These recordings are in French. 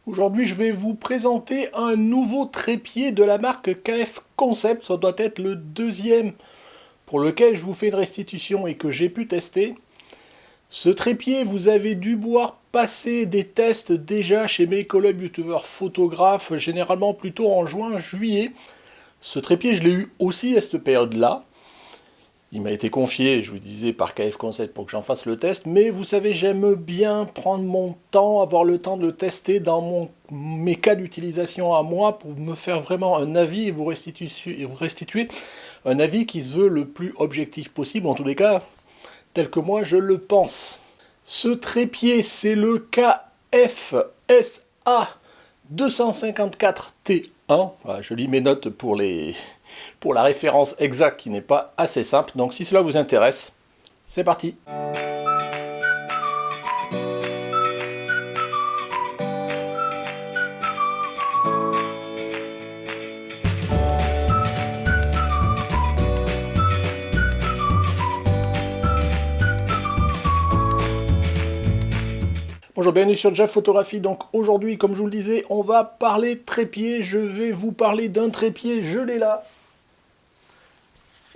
Aujourd'hui, je vais vous présenter un nouveau trépied de la marque KF Concept. Ça doit être le deuxième pour lequel je vous fais une restitution et que j'ai pu tester. Ce trépied, vous avez dû voir passer des tests déjà chez mes collègues youtubeurs photographes, généralement plutôt en juin-juillet. Ce trépied, je l'ai eu aussi à cette période-là. Il m'a été confié, je vous disais, par KF Concept pour que j'en fasse le test, mais vous savez, j'aime bien prendre mon temps, avoir le temps de le tester dans mes cas d'utilisation à moi pour me faire vraiment un avis et vous restituer un avis qui se veut le plus objectif possible, en tous les cas, tel que moi je le pense. Ce trépied, c'est le KFSA 254T1. Voilà, je lis mes notes pour la référence exacte qui n'est pas assez simple. Donc si cela vous intéresse, c'est parti. Bonjour, bienvenue sur Jeff Photographie. Donc aujourd'hui, comme je vous le disais, on va parler trépied. Je vais vous parler d'un trépied, je l'ai là.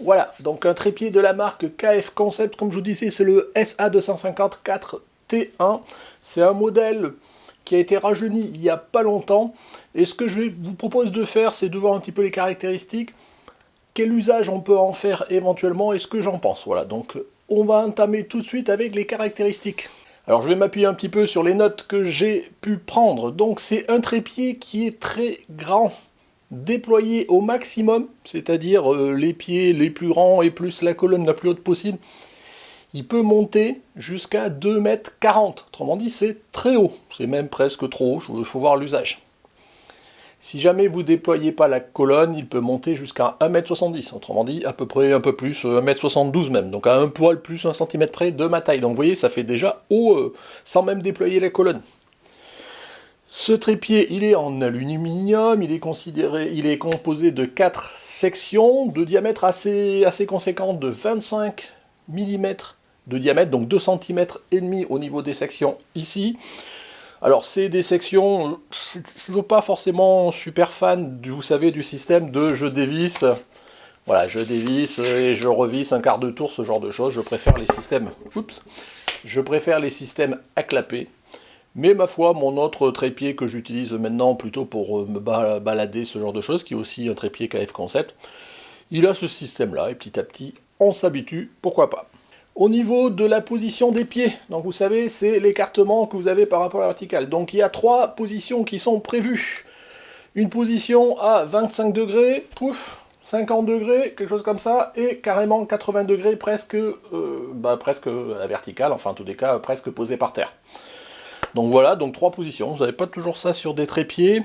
Voilà, donc un trépied de la marque KF Concept, comme je vous disais, c'est le SA254T1. C'est un modèle qui a été rajeuni il n'y a pas longtemps. Et ce que je vous propose de faire, c'est de voir un petit peu les caractéristiques, quel usage on peut en faire éventuellement et ce que j'en pense. Voilà, donc on va entamer tout de suite avec les caractéristiques. Alors je vais m'appuyer un petit peu sur les notes que j'ai pu prendre. Donc c'est un trépied qui est très grand, déployé au maximum, c'est-à-dire les pieds les plus grands et plus la colonne la plus haute possible. Il peut monter jusqu'à 2,40 m. Autrement dit, c'est très haut. C'est même presque trop haut, il faut voir l'usage. Si jamais vous ne déployez pas la colonne, il peut monter jusqu'à 1,70 m. Autrement dit, à peu près un peu plus, 1,72 m même. Donc à un poil plus, 1 cm près de ma taille. Donc vous voyez, ça fait déjà haut sans même déployer la colonne. Ce trépied, il est en aluminium, il est composé de 4 sections de diamètre assez conséquent, de 25 mm de diamètre, donc 2,5 cm au niveau des sections ici. Alors c'est des sections, je ne suis toujours pas forcément super fan, vous savez, du système de je dévisse, voilà, je dévisse et je revisse un quart de tour, ce genre de choses. Je préfère les systèmes à clapper. Mais ma foi, mon autre trépied que j'utilise maintenant plutôt pour me balader, ce genre de choses, qui est aussi un trépied KF Concept, il a ce système-là, et petit à petit, on s'habitue, pourquoi pas. Au niveau de la position des pieds, donc vous savez, c'est l'écartement que vous avez par rapport à la verticale. Donc il y a 3 positions qui sont prévues. Une position à 25 degrés, pouf, 50 degrés, quelque chose comme ça, et carrément 80 degrés, presque à la verticale, enfin en tous les cas, presque posé par terre. Donc voilà, donc 3 positions, vous n'avez pas toujours ça sur des trépieds.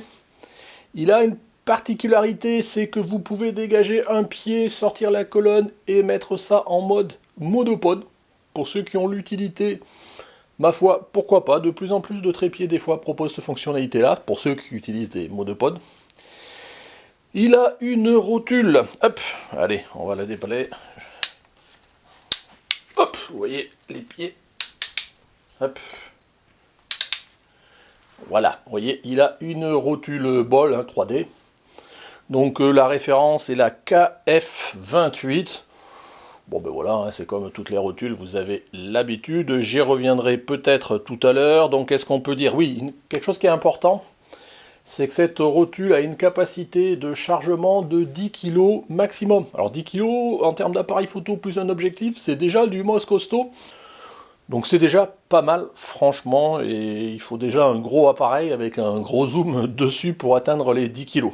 Il a une particularité, c'est que vous pouvez dégager un pied, sortir la colonne et mettre ça en mode monopode. Pour ceux qui ont l'utilité, ma foi, pourquoi pas. De plus en plus de trépieds des fois proposent cette fonctionnalité-là, pour ceux qui utilisent des monopodes. Il a une rotule, hop, allez, on va la déballer. Hop, vous voyez les pieds, hop. Voilà, vous voyez, il a une rotule bol 3D. Donc la référence est la KF28. Bon ben voilà, hein, c'est comme toutes les rotules, vous avez l'habitude. J'y reviendrai peut-être tout à l'heure. Donc qu'est-ce qu'on peut dire? Oui, quelque chose qui est important, c'est que cette rotule a une capacité de chargement de 10 kg maximum. Alors 10 kg en termes d'appareil photo plus un objectif, c'est déjà du mos costaud. Donc c'est déjà pas mal, franchement, et il faut déjà un gros appareil avec un gros zoom dessus pour atteindre les 10 kg.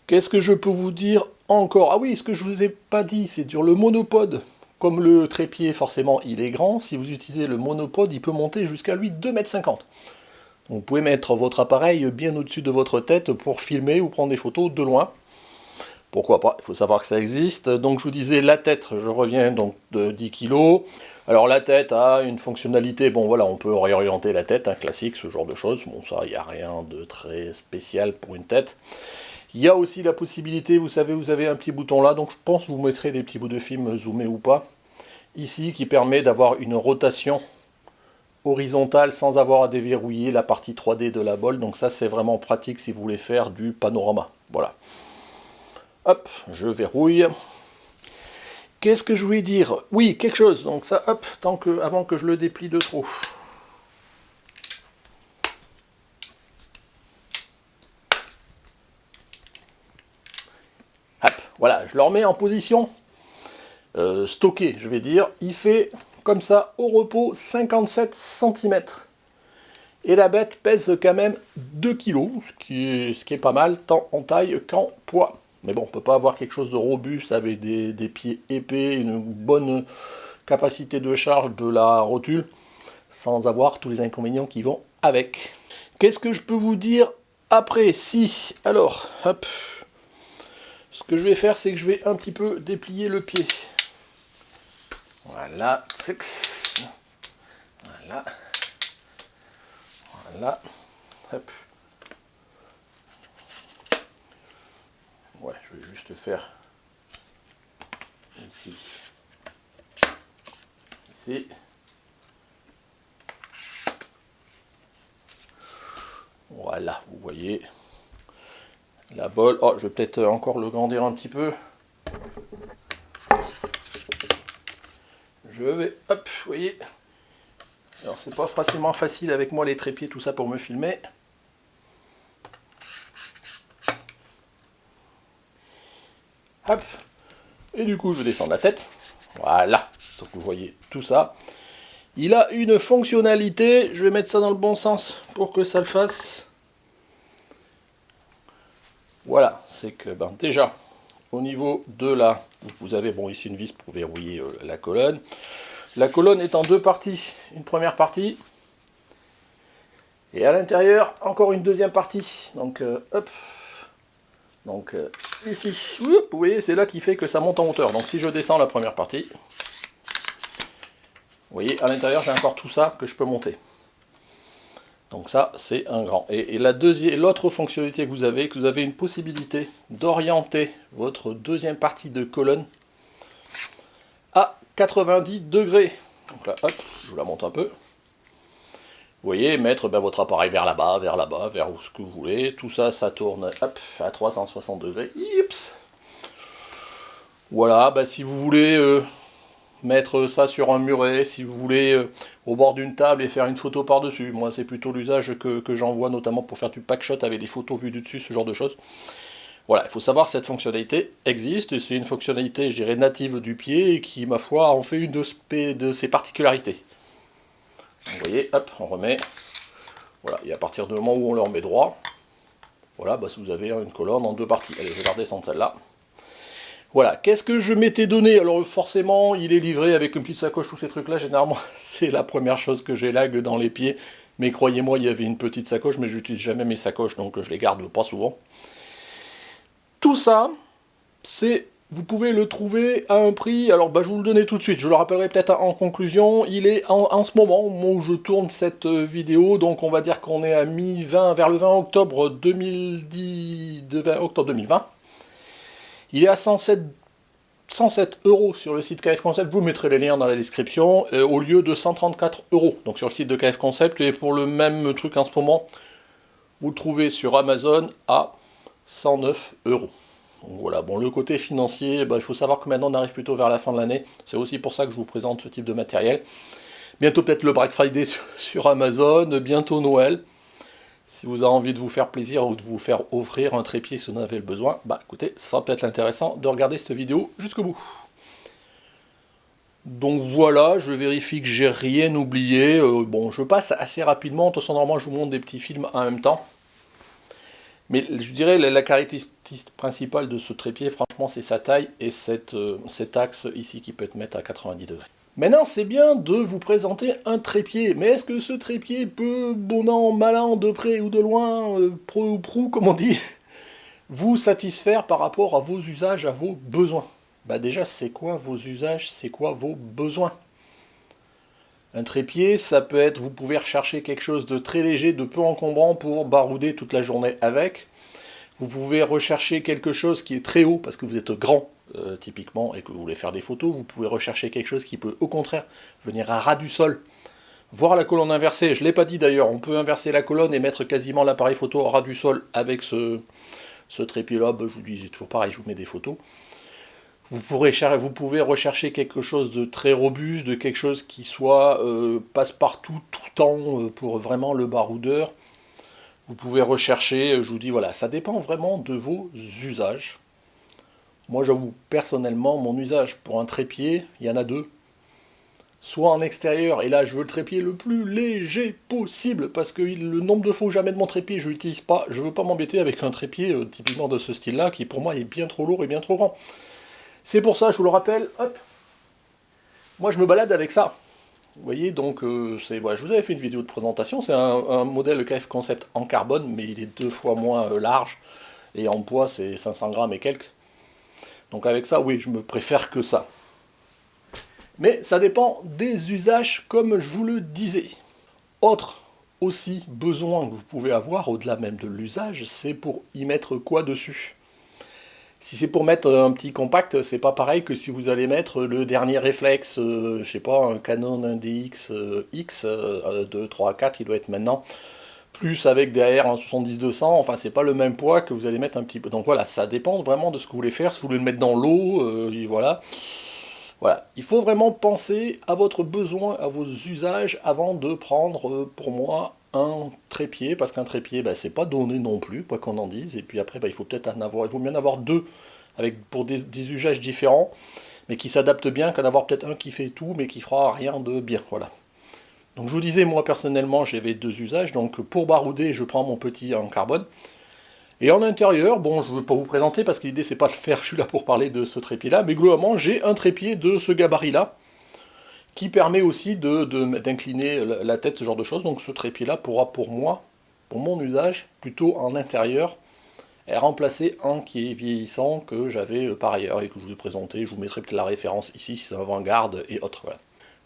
Qu'est-ce que je peux vous dire encore? Ah oui, ce que je vous ai pas dit, c'est sur le monopode. Comme le trépied, forcément, il est grand, si vous utilisez le monopode, il peut monter jusqu'à lui 2,50 m. Donc vous pouvez mettre votre appareil bien au-dessus de votre tête pour filmer ou prendre des photos de loin. Pourquoi pas, il faut savoir que ça existe. Donc je vous disais, la tête, je reviens donc de 10 kg. Alors la tête a une fonctionnalité, bon voilà, on peut réorienter la tête, hein, classique, ce genre de choses. Bon ça, il n'y a rien de très spécial pour une tête. Il y a aussi la possibilité, vous savez, vous avez un petit bouton là, donc je pense que vous mettrez des petits bouts de film zoomés ou pas, ici, qui permet d'avoir une rotation horizontale sans avoir à déverrouiller la partie 3D de la bolle. Donc ça, c'est vraiment pratique si vous voulez faire du panorama. Voilà. Hop, je verrouille. Qu'est-ce que je voulais dire? Oui, quelque chose. Donc ça, hop, avant que je le déplie de trop. Hop, voilà, je le remets en position stockée, je vais dire. Il fait comme ça, au repos, 57 cm. Et la bête pèse quand même 2 kg, ce qui est pas mal, tant en taille qu'en poids. Mais bon, on ne peut pas avoir quelque chose de robuste avec des pieds épais, une bonne capacité de charge de la rotule, sans avoir tous les inconvénients qui vont avec. Qu'est-ce que je peux vous dire après? Si, alors, hop, ce que je vais faire, c'est que je vais un petit peu déplier le pied. Voilà, voilà, voilà, hop. Ouais, je vais juste faire ici, ici. Voilà, vous voyez la bolle. Oh, je vais peut-être encore le grandir un petit peu. Je vais, hop, vous voyez. Alors, c'est pas forcément facile avec moi les trépieds, tout ça pour me filmer. Hop. Et du coup, je descends la tête. Voilà. Donc, vous voyez tout ça. Il a une fonctionnalité. Je vais mettre ça dans le bon sens pour que ça le fasse. Voilà. C'est que, ben, déjà, au niveau de la... Vous avez, bon, ici une vis pour verrouiller la colonne. La colonne est en deux parties. Une première partie. Et à l'intérieur, encore une deuxième partie. Donc, hop. Donc ici, vous voyez, c'est là qui fait que ça monte en hauteur. Donc si je descends la première partie, vous voyez, à l'intérieur, j'ai encore tout ça que je peux monter. Donc ça, c'est un grand. Et l'autre fonctionnalité que vous avez une possibilité d'orienter votre deuxième partie de colonne à 90 degrés. Donc là, hop, je vous la monte un peu. Vous voyez, mettre votre appareil vers là-bas, vers où ce que vous voulez. Tout ça, ça tourne hop, à 360 degrés. Yips. Voilà, si vous voulez mettre ça sur un muret, si vous voulez au bord d'une table et faire une photo par-dessus. Moi, c'est plutôt l'usage que j'en vois, notamment pour faire du packshot avec des photos vues du dessus, ce genre de choses. Voilà, il faut savoir que cette fonctionnalité existe. C'est une fonctionnalité, je dirais, native du pied et qui, ma foi, en fait une de ses particularités. Vous voyez, hop, on remet. Voilà, et à partir du moment où on le remet droit, voilà, vous avez une colonne en deux parties. Allez, je vais redescendre celle-là. Voilà, qu'est-ce que je m'étais donné? Alors forcément, il est livré avec une petite sacoche, tous ces trucs-là. Généralement, c'est la première chose que j'élague dans les pieds. Mais croyez-moi, il y avait une petite sacoche, mais j'utilise jamais mes sacoches, donc je les garde pas souvent. Tout ça, vous pouvez le trouver à un prix, alors je vous le donne tout de suite, je le rappellerai peut-être en conclusion, il est en ce moment, au moment où je tourne cette vidéo, donc on va dire qu'on est à mi-20, vers le 20 octobre 2020, il est à 107 € sur le site KF Concept, je vous mettrai les liens dans la description, au lieu de 134 €, donc sur le site de KF Concept, et pour le même truc en ce moment, vous le trouvez sur Amazon à 109 €. Donc voilà, bon, le côté financier, il faut savoir que maintenant on arrive plutôt vers la fin de l'année. C'est aussi pour ça que je vous présente ce type de matériel. Bientôt peut-être le Black Friday sur Amazon, bientôt Noël. Si vous avez envie de vous faire plaisir ou de vous faire offrir un trépied si vous en avez le besoin, écoutez, ça sera peut-être intéressant de regarder cette vidéo jusqu'au bout. Donc voilà, je vérifie que j'ai rien oublié. Bon, je passe assez rapidement. De toute façon, normalement, je vous montre des petits films en même temps. Mais je dirais la caractéristique principale de ce trépied, franchement, c'est sa taille et cet axe ici qui peut être mettre à 90 degrés. Maintenant, c'est bien de vous présenter un trépied, mais est-ce que ce trépied peut, bon an, mal an, de près ou de loin, pro ou prou, comme on dit, vous satisfaire par rapport à vos usages, à vos besoins? Déjà, c'est quoi vos usages, c'est quoi vos besoins? Un trépied, ça peut être, vous pouvez rechercher quelque chose de très léger, de peu encombrant pour barouder toute la journée avec. Vous pouvez rechercher quelque chose qui est très haut, parce que vous êtes grand, typiquement, et que vous voulez faire des photos. Vous pouvez rechercher quelque chose qui peut, au contraire, venir à ras du sol, Voir la colonne inversée, je ne l'ai pas dit d'ailleurs, on peut inverser la colonne et mettre quasiment l'appareil photo au ras du sol avec ce trépied-là. Bah, je vous dis, c'est toujours pareil, je vous mets des photos. Vous pouvez rechercher quelque chose de très robuste, de quelque chose qui soit passe-partout, tout le temps, pour vraiment le baroudeur. Vous pouvez rechercher, je vous dis, voilà, ça dépend vraiment de vos usages. Moi, j'avoue, personnellement, mon usage pour un trépied, il y en a deux. Soit en extérieur, et là, je veux le trépied le plus léger possible, parce que le nombre de fois où jamais de mon trépied, je l'utilise pas. Je veux pas m'embêter avec un trépied typiquement de ce style-là, qui pour moi est bien trop lourd et bien trop grand. C'est pour ça, je vous le rappelle, hop, moi je me balade avec ça. Vous voyez, donc voilà, je vous avais fait une vidéo de présentation, c'est un modèle KF Concept en carbone, mais il est 2 fois moins large, et en poids c'est 500 grammes et quelques. Donc avec ça, oui, je me préfère que ça. Mais ça dépend des usages, comme je vous le disais. Autre aussi besoin que vous pouvez avoir, au-delà même de l'usage, c'est pour y mettre quoi dessus. Si c'est pour mettre un petit compact, c'est pas pareil que si vous allez mettre le dernier réflexe, je sais pas, un Canon 1DX X 2, 3, 4, il doit être maintenant, plus avec derrière un 70-200, enfin c'est pas le même poids que vous allez mettre un petit peu. Donc voilà, ça dépend vraiment de ce que vous voulez faire, si vous voulez le mettre dans l'eau, voilà. Voilà, il faut vraiment penser à votre besoin, à vos usages, avant de prendre, pour moi, un trépied, parce qu'un trépied, bah, c'est pas donné non plus, quoi qu'on en dise, et puis après, bah, il faut peut-être en avoir, il vaut mieux en avoir deux, pour des usages différents, mais qui s'adaptent bien, qu'en avoir peut-être un qui fait tout, mais qui fera rien de bien, voilà. Donc je vous disais, moi personnellement, j'avais deux usages, donc pour barouder, je prends mon petit en carbone, et en intérieur, bon, je ne veux pas vous présenter parce que l'idée c'est pas de faire, je suis là pour parler de ce trépied-là, mais globalement j'ai un trépied de ce gabarit-là, qui permet aussi d'incliner la tête, ce genre de choses. Donc ce trépied-là pourra pour moi, pour mon usage, plutôt en intérieur, et remplacer un qui est vieillissant que j'avais par ailleurs et que je vous ai présenté. Je vous mettrai peut-être la référence ici, c'est avant-garde et autres. Voilà.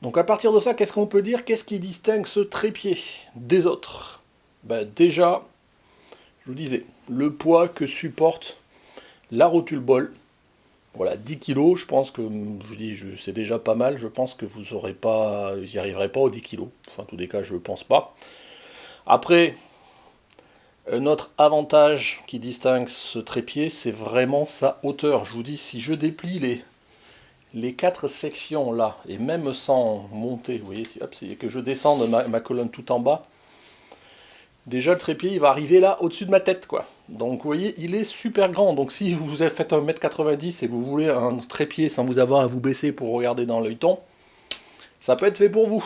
Donc à partir de ça, qu'est-ce qu'on peut dire? Qu'est-ce qui distingue ce trépied des autres? Ben, déjà, je vous disais, le poids que supporte la rotule bol. Voilà, 10 kg, je pense que, je vous dis, c'est déjà pas mal, je pense que vous n'y arriverez pas aux 10 kg. Enfin, en tous les cas, je ne pense pas. Après, un autre avantage qui distingue ce trépied, c'est vraiment sa hauteur. Je vous dis, si je déplie les 4 sections là, et même sans monter, vous voyez, hop, que je descende ma colonne tout en bas, déjà, le trépied, il va arriver là, au-dessus de ma tête, quoi. Donc, vous voyez, il est super grand. Donc, si vous faites 1m90 et que vous voulez un trépied sans vous avoir à vous baisser pour regarder dans l'œilleton, ça peut être fait pour vous.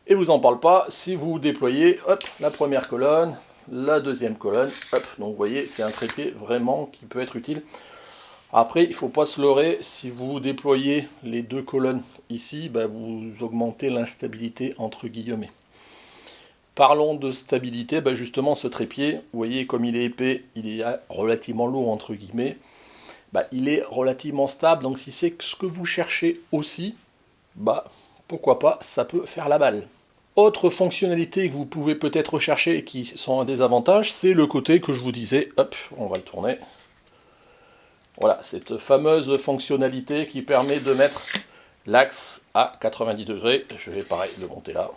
Et vous en parle pas si vous déployez, hop, la première colonne, la deuxième colonne, hop. Donc, vous voyez, c'est un trépied vraiment qui peut être utile. Après, il ne faut pas se leurrer, si vous déployez les deux colonnes ici, bah, vous augmentez l'instabilité entre guillemets. Parlons de stabilité, bah justement ce trépied, vous voyez comme il est épais, il est relativement lourd entre guillemets, bah, il est relativement stable, donc si c'est ce que vous cherchez aussi, bah pourquoi pas, ça peut faire la balle. Autre fonctionnalité que vous pouvez peut-être rechercher et qui sont un désavantage, c'est le côté que je vous disais, hop, on va le tourner. Voilà, cette fameuse fonctionnalité qui permet de mettre l'axe à 90 degrés, je vais pareil le monter là.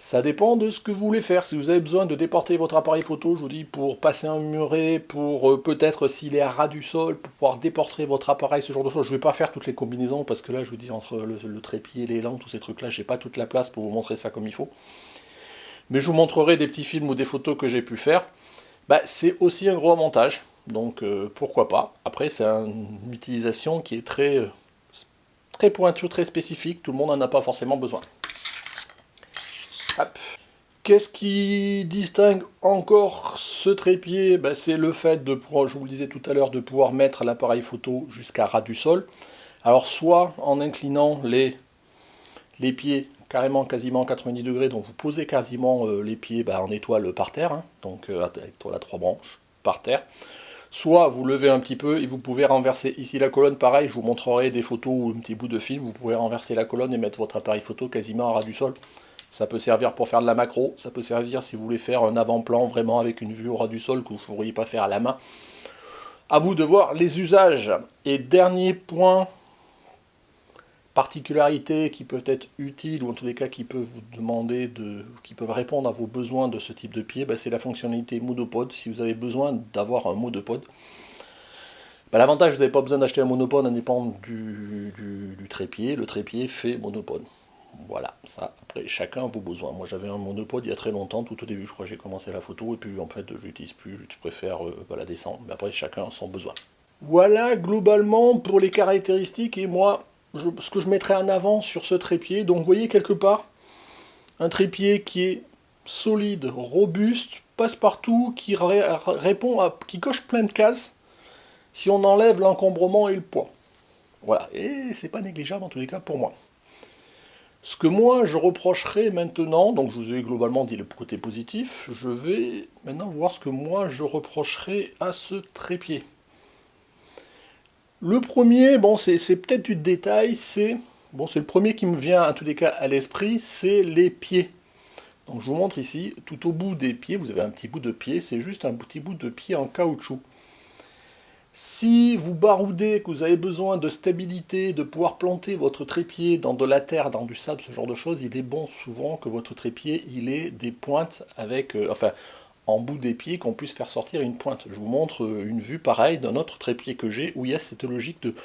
Ça dépend de ce que vous voulez faire. Si vous avez besoin de déporter votre appareil photo, je vous dis, pour passer un muret, pour peut-être s'il est à ras du sol, pour pouvoir déporter votre appareil, ce genre de choses. Je ne vais pas faire toutes les combinaisons parce que là, je vous dis, entre le trépied, les lampes, tous ces trucs-là, j'ai pas toute la place pour vous montrer ça comme il faut. Mais je vous montrerai des petits films ou des photos que j'ai pu faire. Bah, c'est aussi un gros montage, donc pourquoi pas. Après, c'est une utilisation qui est très pointue, très spécifique. Tout le monde n'en a pas forcément besoin. Qu'est-ce qui distingue encore ce trépied? Ben, c'est le fait de pouvoir, je vous le disais tout à l'heure, de pouvoir mettre l'appareil photo jusqu'à ras du sol. Alors soit en inclinant les pieds carrément quasiment 90 degrés, donc vous posez quasiment les pieds en étoile par terre, hein, donc étoile à 3 branches par terre. Soit vous levez un petit peu et vous pouvez renverser ici la colonne, pareil, je vous montrerai des photos ou un petit bout de film, vous pouvez renverser la colonne et mettre votre appareil photo quasiment à ras du sol. Ça peut servir pour faire de la macro, ça peut servir si vous voulez faire un avant-plan vraiment avec une vue au ras du sol que vous ne pourriez pas faire à la main. À vous de voir les usages. Et dernier point particularités qui peuvent être utiles, ou en tous les cas qui peuvent vous demander qui peuvent répondre à vos besoins de ce type de pied, bah, c'est la fonctionnalité monopode. Si vous avez besoin d'avoir un monopode, bah, l'avantage, vous n'avez pas besoin d'acheter un monopode indépendant du trépied. Le trépied fait monopode. Voilà, ça, après, chacun a vos besoins. Moi, j'avais un monopode il y a très longtemps, tout au début, je crois que j'ai commencé la photo, et puis en fait, je l'utilise plus, je préfère balader sans. Mais après, chacun a son besoin. Voilà, globalement, pour les caractéristiques, et moi, ce que je mettrais en avant sur ce trépied. Donc, vous voyez, quelque part, un trépied qui est solide, robuste, passe-partout, qui répond qui coche plein de cases, si on enlève l'encombrement et le poids. Voilà, et c'est pas négligeable en tous les cas pour moi. Ce que moi je reprocherais maintenant, donc je vous ai globalement dit le côté positif, je vais maintenant voir ce que moi je reprocherais à ce trépied. Le premier, bon c'est peut-être du détail, c'est le premier qui me vient en tous les cas à l'esprit, c'est les pieds. Donc je vous montre ici, tout au bout des pieds, vous avez un petit bout de pied, c'est juste un petit bout de pied en caoutchouc. Si vous baroudez, que vous avez besoin de stabilité, de pouvoir planter votre trépied dans de la terre, dans du sable, ce genre de choses, il est bon souvent que votre trépied il ait des pointes avec, en bout des pieds, qu'on puisse faire sortir une pointe. Je vous montre une vue pareille d'un autre trépied que j'ai, où il y a cette logique de...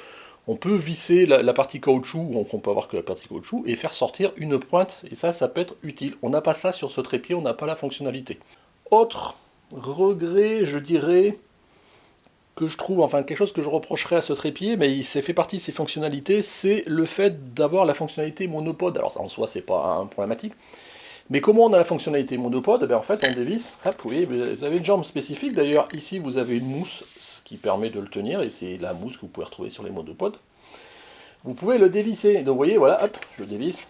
On peut visser la partie caoutchouc, donc on peut avoir que la partie caoutchouc, et faire sortir une pointe, et ça peut être utile. On n'a pas ça sur ce trépied, on n'a pas la fonctionnalité. Autre regret, je dirais... que je trouve, enfin quelque chose que je reprocherais à ce trépied, mais il fait partie de ses fonctionnalités, c'est le fait d'avoir la fonctionnalité monopode. Alors en soi c'est pas un problématique, mais comment on a la fonctionnalité monopode? En fait on dévisse, hop, oui, vous avez une jambe spécifique, d'ailleurs ici vous avez une mousse, ce qui permet de le tenir, et c'est la mousse que vous pouvez retrouver sur les monopodes. Vous pouvez le dévisser, donc vous voyez, voilà, hop, je le dévisse.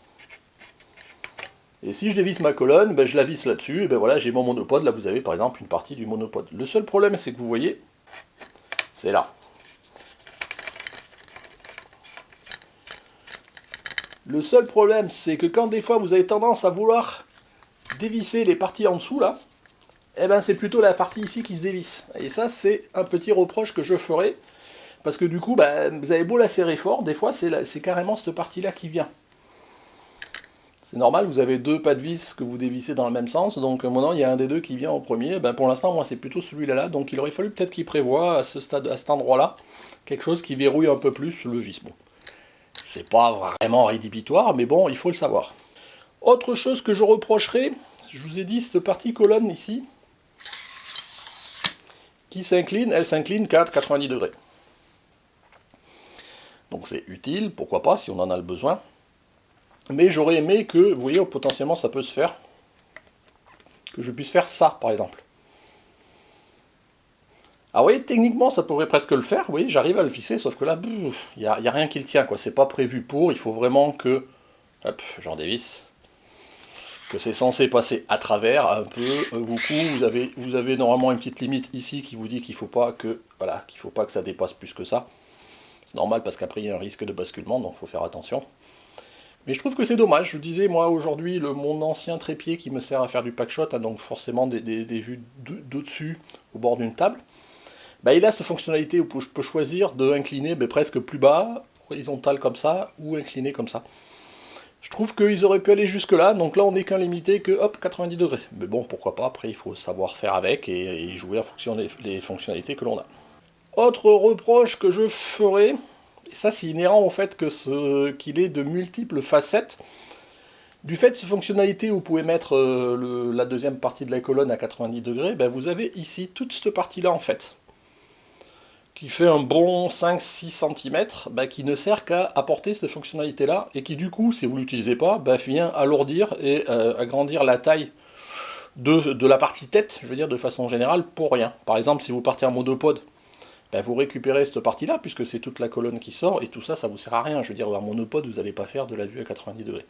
Et si je dévisse ma colonne, je la visse là-dessus, et voilà, j'ai mon monopode, là vous avez par exemple une partie du monopode. Le seul problème c'est que vous voyez, c'est là. Le seul problème, c'est que quand des fois vous avez tendance à vouloir dévisser les parties en dessous, là, c'est plutôt la partie ici qui se dévisse. Et ça, c'est un petit reproche que je ferai, parce que du coup, vous avez beau la serrer fort, des fois, c'est carrément cette partie-là qui vient. C'est normal, vous avez deux pas de vis que vous dévissez dans le même sens, donc maintenant, il y a un des deux qui vient en premier. Pour l'instant, moi, c'est plutôt celui-là, donc il aurait fallu peut-être qu'il prévoie à cet endroit-là, quelque chose qui verrouille un peu plus le vis. Bon, c'est pas vraiment rédhibitoire, mais bon, il faut le savoir. Autre chose que je reprocherais, je vous ai dit, cette partie colonne ici, qui s'incline, elle s'incline qu'à 90 degrés. Donc c'est utile, pourquoi pas, si on en a le besoin. Mais j'aurais aimé que, vous voyez, potentiellement ça peut se faire, que je puisse faire ça, par exemple. Ah oui, techniquement ça pourrait presque le faire, oui, j'arrive à le fixer, sauf que là, il n'y a rien qui le tient, quoi. C'est pas prévu pour, il faut vraiment que, hop, j'en dévisse, que c'est censé passer à travers un peu. Vous avez normalement une petite limite ici qui vous dit qu'il faut pas que, voilà, qu'il faut pas que ça dépasse plus que ça. C'est normal parce qu'après il y a un risque de basculement, donc il faut faire attention. Mais je trouve que c'est dommage. Je disais, moi, aujourd'hui, mon ancien trépied qui me sert à faire du packshot, a donc forcément des vues d'au-dessus, au bord d'une table, il a cette fonctionnalité où je peux choisir de incliner presque plus bas, horizontal comme ça, ou incliner comme ça. Je trouve qu'ils auraient pu aller jusque là, donc là on n'est qu'un limité que, hop, 90 degrés. Mais bon, pourquoi pas, après il faut savoir faire avec et jouer en fonction des fonctionnalités que l'on a. Autre reproche que je ferai, et ça c'est inhérent au fait qu'il ait de multiples facettes. Du fait de cette fonctionnalité où vous pouvez mettre la deuxième partie de la colonne à 90 degrés, vous avez ici toute cette partie-là en fait, qui fait un bon 5-6 cm, qui ne sert qu'à apporter cette fonctionnalité-là, et qui du coup, si vous ne l'utilisez pas, vient alourdir et agrandir la taille de la partie tête, je veux dire de façon générale, pour rien. Par exemple, si vous partez en monopode, vous récupérez cette partie-là, puisque c'est toute la colonne qui sort, et tout ça, ça vous sert à rien. Je veux dire, en monopode, vous n'allez pas faire de la vue à 90 degrés.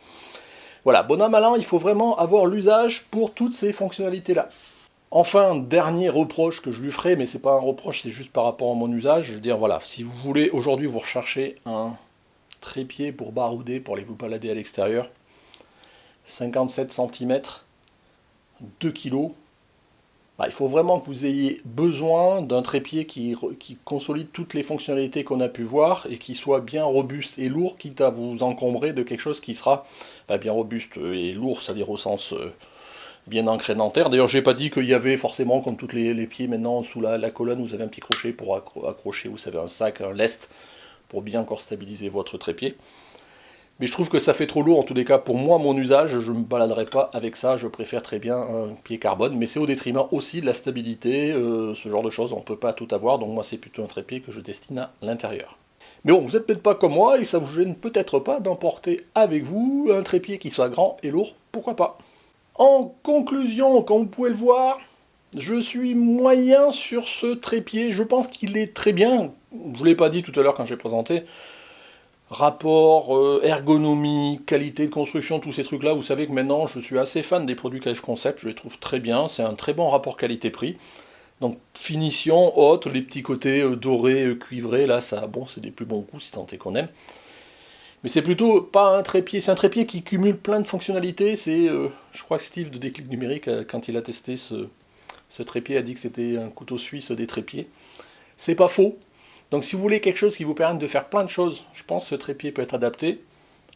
Voilà, bon an, mal an, il faut vraiment avoir l'usage pour toutes ces fonctionnalités-là. Enfin, dernier reproche que je lui ferai, mais c'est pas un reproche, c'est juste par rapport à mon usage, je veux dire, voilà, si vous voulez, aujourd'hui, vous recherchez un trépied pour barouder, pour aller vous balader à l'extérieur, 57 cm, 2 kg, Il faut vraiment que vous ayez besoin d'un trépied qui consolide toutes les fonctionnalités qu'on a pu voir et qui soit bien robuste et lourd, quitte à vous encombrer de quelque chose qui sera bien robuste et lourd, c'est-à-dire au sens bien ancré dans terre. D'ailleurs, j'ai pas dit qu'il y avait forcément, comme tous les pieds maintenant, sous la colonne, vous avez un petit crochet pour accrocher, vous savez, un sac, un lest, pour bien encore stabiliser votre trépied. Mais je trouve que ça fait trop lourd, en tous les cas, pour moi, mon usage, je ne me baladerai pas avec ça, je préfère très bien un pied carbone, mais c'est au détriment aussi de la stabilité, ce genre de choses, on ne peut pas tout avoir, donc moi c'est plutôt un trépied que je destine à l'intérieur. Mais bon, vous n'êtes peut-être pas comme moi, et ça vous gêne peut-être pas d'emporter avec vous un trépied qui soit grand et lourd, pourquoi pas. En conclusion, comme vous pouvez le voir, je suis moyen sur ce trépied, je pense qu'il est très bien, je ne vous l'ai pas dit tout à l'heure quand j'ai présenté, rapport, ergonomie, qualité de construction, tous ces trucs-là, vous savez que maintenant je suis assez fan des produits KF Concept, je les trouve très bien, c'est un très bon rapport qualité-prix. Donc finition haute, les petits côtés dorés, cuivrés, là, ça, bon, c'est des plus bons goûts si tant est qu'on aime. Mais c'est plutôt pas un trépied, c'est un trépied qui cumule plein de fonctionnalités, c'est, je crois que Steve de Déclic Numérique, quand il a testé ce trépied, a dit que c'était un couteau suisse des trépieds. C'est pas faux. Donc si vous voulez quelque chose qui vous permette de faire plein de choses, je pense que ce trépied peut être adapté.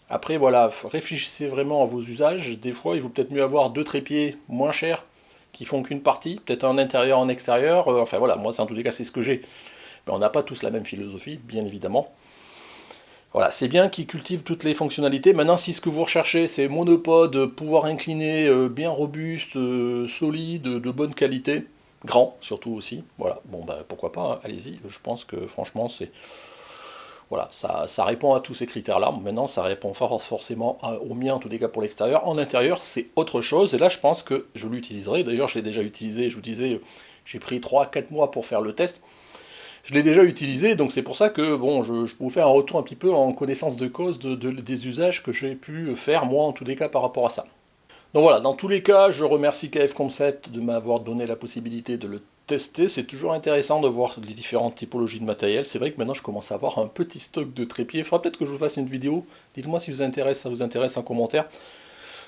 Après voilà, réfléchissez vraiment à vos usages. Des fois, il vaut peut-être mieux avoir deux trépieds moins chers qui font qu'une partie, peut-être un intérieur, un extérieur. Enfin voilà, moi en tous les cas c'est ce que j'ai. Mais on n'a pas tous la même philosophie, bien évidemment. Voilà, c'est bien qu'il cultive toutes les fonctionnalités. Maintenant, si ce que vous recherchez, c'est monopode, pouvoir incliner, bien robuste, solide, de bonne qualité, grand surtout aussi, voilà, bon pourquoi pas, hein, allez-y, je pense que franchement c'est... Voilà, ça répond à tous ces critères-là. Maintenant, ça répond pas forcément au mien, en tous les cas pour l'extérieur. En intérieur, c'est autre chose, et là je pense que je l'utiliserai. D'ailleurs, je l'ai déjà utilisé, je vous disais, j'ai pris 3-4 mois pour faire le test. Je l'ai déjà utilisé, donc c'est pour ça que bon, je peux vous faire un retour un petit peu en connaissance de cause des usages que j'ai pu faire, moi, en tous les cas, par rapport à ça. Donc voilà, dans tous les cas, je remercie KF Concept de m'avoir donné la possibilité de le tester. C'est toujours intéressant de voir les différentes typologies de matériel. C'est vrai que maintenant, je commence à avoir un petit stock de trépieds. Il faudra peut-être que je vous fasse une vidéo. Dites-moi si ça vous intéresse en commentaire.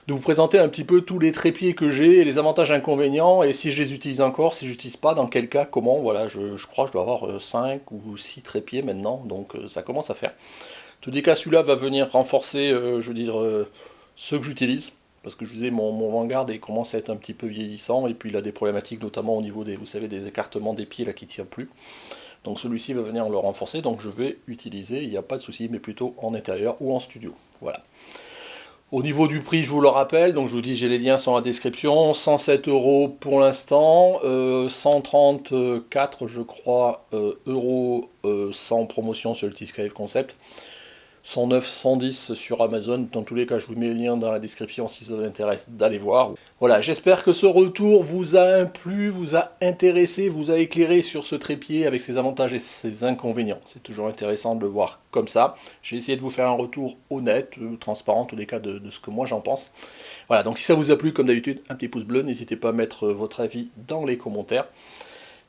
De vous présenter un petit peu tous les trépieds que j'ai, les avantages et inconvénients, et si je les utilise encore, si je n'utilise pas, dans quel cas, comment, voilà, je crois que je dois avoir 5 ou 6 trépieds maintenant, donc ça commence à faire. En tous les cas, celui-là va venir renforcer, je veux dire, ceux que j'utilise, parce que je vous disais, mon Vanguard il commence à être un petit peu vieillissant, et puis il a des problématiques, notamment au niveau des, vous savez, des écartements des pieds là qui ne tient plus. Donc celui-ci va venir le renforcer, donc je vais utiliser, il n'y a pas de souci, mais plutôt en intérieur ou en studio. Voilà. Au niveau du prix, je vous le rappelle, donc je vous dis, j'ai les liens sur la description, 107 € pour l'instant, 134 je crois euros sans promotion sur le T-Skype Concept, 109, 110 sur Amazon. Dans tous les cas, je vous mets les liens dans la description si ça vous intéresse d'aller voir. Voilà, j'espère que ce retour vous a plu, vous a intéressé, vous a éclairé sur ce trépied avec ses avantages et ses inconvénients. C'est toujours intéressant de le voir comme ça. J'ai essayé de vous faire un retour honnête, transparent, en tous les cas de ce que moi j'en pense. Voilà, donc si ça vous a plu, comme d'habitude, un petit pouce bleu, n'hésitez pas à mettre votre avis dans les commentaires.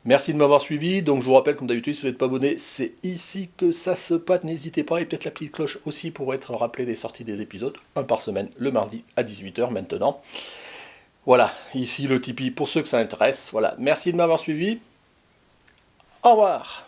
Merci de m'avoir suivi, donc je vous rappelle comme d'habitude, si vous n'êtes pas abonné, c'est ici que ça se passe, n'hésitez pas, et peut-être la petite cloche aussi pour être rappelé des sorties des épisodes, un par semaine, le mardi à 18 h maintenant. Voilà, ici le Tipeee pour ceux que ça intéresse, voilà, merci de m'avoir suivi, au revoir.